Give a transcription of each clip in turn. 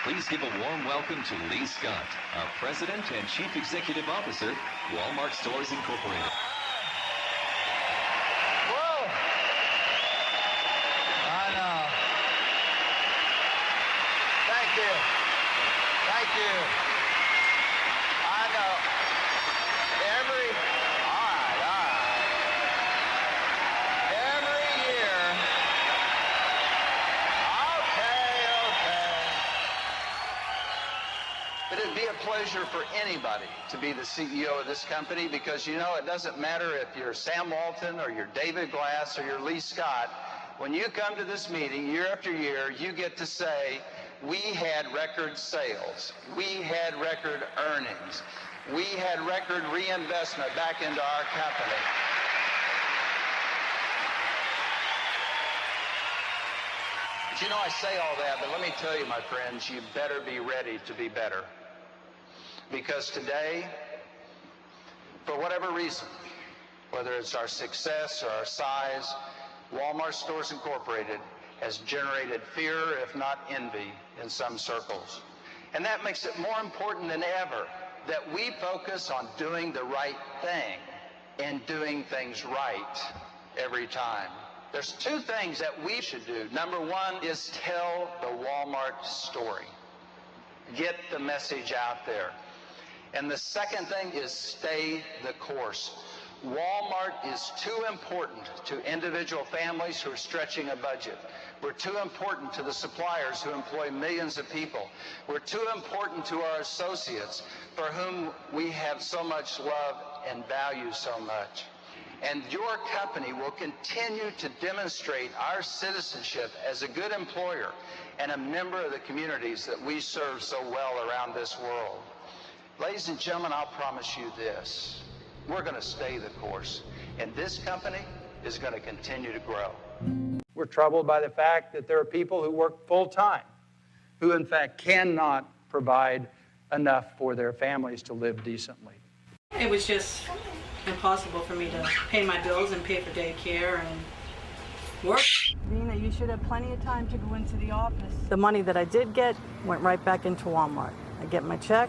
Please give a warm welcome to Lee Scott, President and Chief Executive Officer, Walmart Stores Incorporated. Whoa! I know. Thank you. Thank you. I know. All right. Every year. Okay. But it'd be a pleasure for anybody to be the CEO of this company because, you know, it doesn't matter if you're Sam Walton or you're David Glass or you're Lee Scott. When you come to this meeting year after year, you get to say, we had record sales. We had record earnings. We had record reinvestment back into our company. But you know, I say all that, but let me tell you, my friends, you better be ready to be better. Because today, for whatever reason, whether it's our success or our size, Walmart Stores Incorporated has generated fear, if not envy, in some circles. And that makes it more important than ever that we focus on doing the right thing and doing things right every time. There's two things that we should do. Number one is tell the Walmart story. Get the message out there. And the second thing is stay the course. Walmart is too important to individual families who are stretching a budget. We're too important to the suppliers who employ millions of people. We're too important to our associates for whom we have so much love and value so much. And your company will continue to demonstrate our citizenship as a good employer and a member of the communities that we serve so well around this world. Ladies and gentlemen, I'll promise you this. We're going to stay the course, and this company is going to continue to grow. We're troubled by the fact that there are people who work full-time, who in fact cannot provide enough for their families to live decently. It was just impossible for me to pay my bills and pay for daycare and work. Nina, you should have plenty of time to go into the office. The money that I did get went right back into Walmart. I get my check,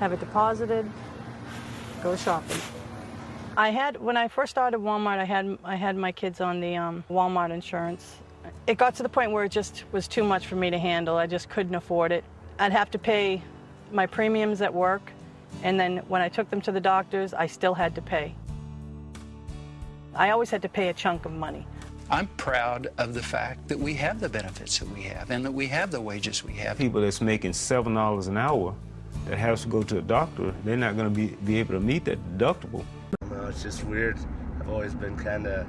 have it deposited, go shopping. When I first started Walmart, I had my kids on the Walmart insurance. It got to the point where it just was too much for me to handle. I just couldn't afford it. I'd have to pay my premiums at work, and then when I took them to the doctors, I still had to pay. I always had to pay a chunk of money. I'm proud of the fact that we have the benefits that we have and that we have the wages we have. People that's making $7 an hour that has to go to a doctor, they're not going to be able to meet that deductible. No, it's just weird. I've always been kind of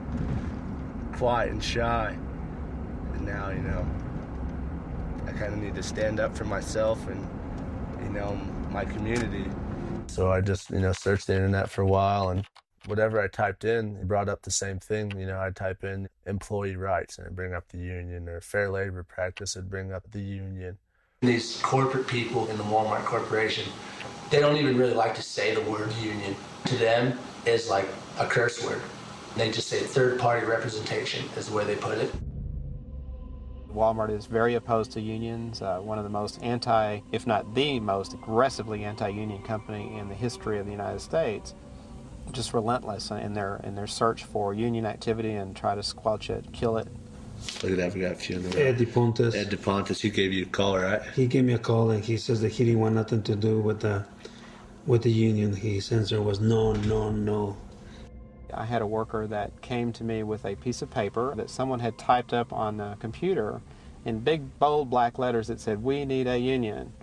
quiet and shy. And now, you know, I kind of need to stand up for myself and, you know, my community. So I just, you know, searched the internet for a while, and whatever I typed in, it brought up the same thing. You know, I'd type in employee rights and it'd bring up the union, or fair labor practice, it'd bring up the union. These corporate people in the Walmart Corporation, they don't even really like to say the word union. To them, it's like a curse word. They just say third-party representation is the way they put it. Walmart is very opposed to unions, one of the most if not the most aggressively anti-union company in the history of the United States. Just relentless in their search for union activity and try to squelch it, kill it. Look at that, we got a few in the room. Ed DePontis. Ed DePontis, he gave you a call, right? He gave me a call, and he says that he didn't want nothing to do with the union. He says there was no. I had a worker that came to me with a piece of paper that someone had typed up on the computer in big, bold black letters that said, "We need a union."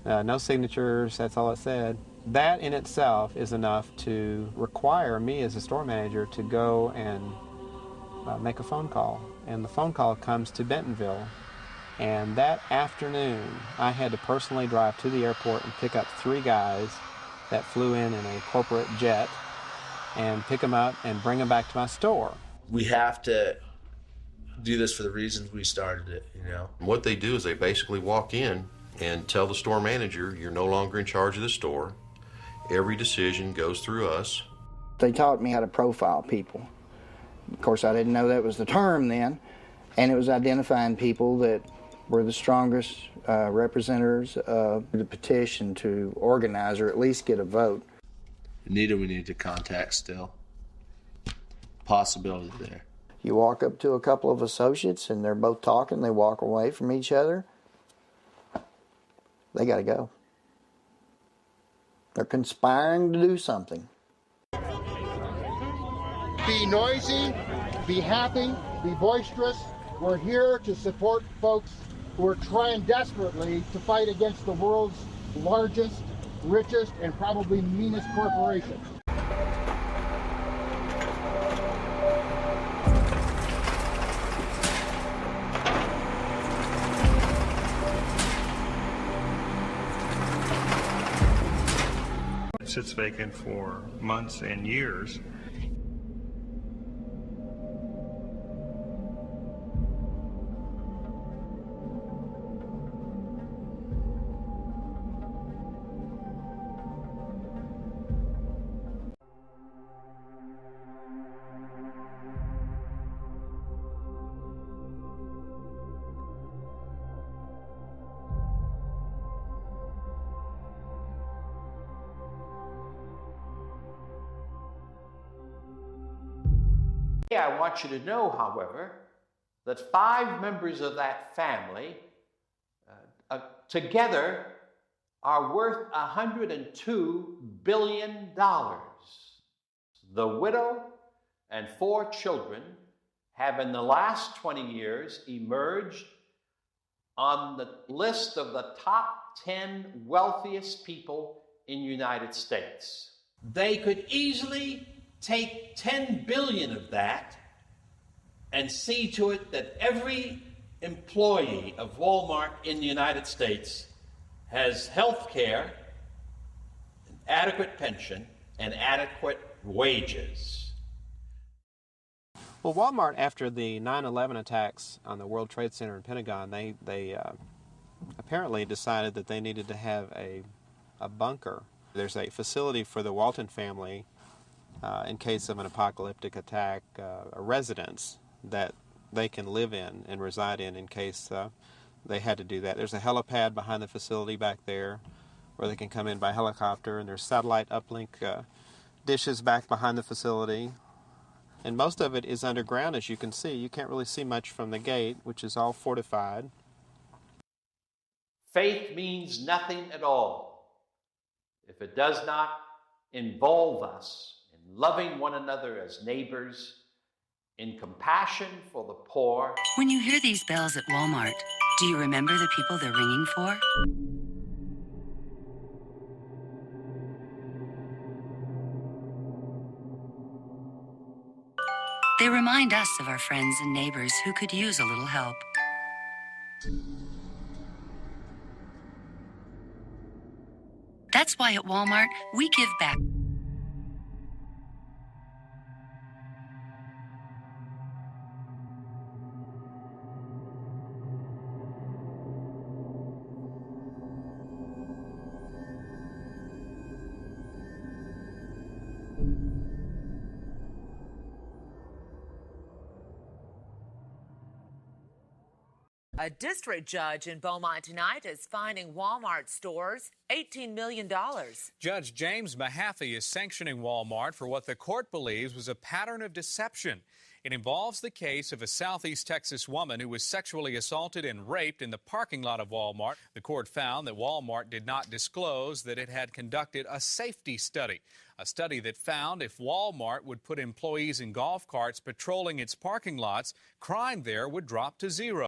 No signatures, that's all it said. That in itself is enough to require me as a store manager to go and make a phone call. And the phone call comes to Bentonville. And that afternoon, I had to personally drive to the airport and pick up 3 guys that flew in a corporate jet and pick them up and bring them back to my store. We have to do this for the reasons we started it, you know. What they do is they basically walk in and tell the store manager, you're no longer in charge of the store. Every decision goes through us. They taught me how to profile people. Of course, I didn't know that was the term then, and it was identifying people that We're the strongest representatives of the petition to organize or at least get a vote. Anita, we need to contact still. Possibility there. You walk up to a couple of associates and they're both talking, they walk away from each other, they got to go. They're conspiring to do something. Be noisy, be happy, be boisterous. We're here to support folks who are trying desperately to fight against the world's largest, richest, and probably meanest corporation. It sits vacant for months and years. I want you to know, however, that 5 members of that family together are worth $102 billion. The widow and 4 children have in the last 20 years emerged on the list of the top 10 wealthiest people in the United States. They could easily take $10 billion of that and see to it that every employee of Walmart in the United States has health care, an adequate pension, and adequate wages. Well, Walmart, after the 9/11 attacks on the World Trade Center and Pentagon, they apparently decided that they needed to have a bunker. There's a facility for the Walton family in case of an apocalyptic attack, a residence that they can live in and reside in case they had to do that. There's a helipad behind the facility back there where they can come in by helicopter, and there's satellite uplink dishes back behind the facility. And most of it is underground, as you can see. You can't really see much from the gate, which is all fortified. Faith means nothing at all if it does not involve us in loving one another as neighbors, in compassion for the poor. When you hear these bells at Walmart, do you remember the people they're ringing for? They remind us of our friends and neighbors who could use a little help. That's why at Walmart, we give back. A district judge in Beaumont tonight is fining Walmart stores $18 million. Judge James Mahaffey is sanctioning Walmart for what the court believes was a pattern of deception. It involves the case of a Southeast Texas woman who was sexually assaulted and raped in the parking lot of Walmart. The court found that Walmart did not disclose that it had conducted a safety study, a study that found if Walmart would put employees in golf carts patrolling its parking lots, crime there would drop to 0.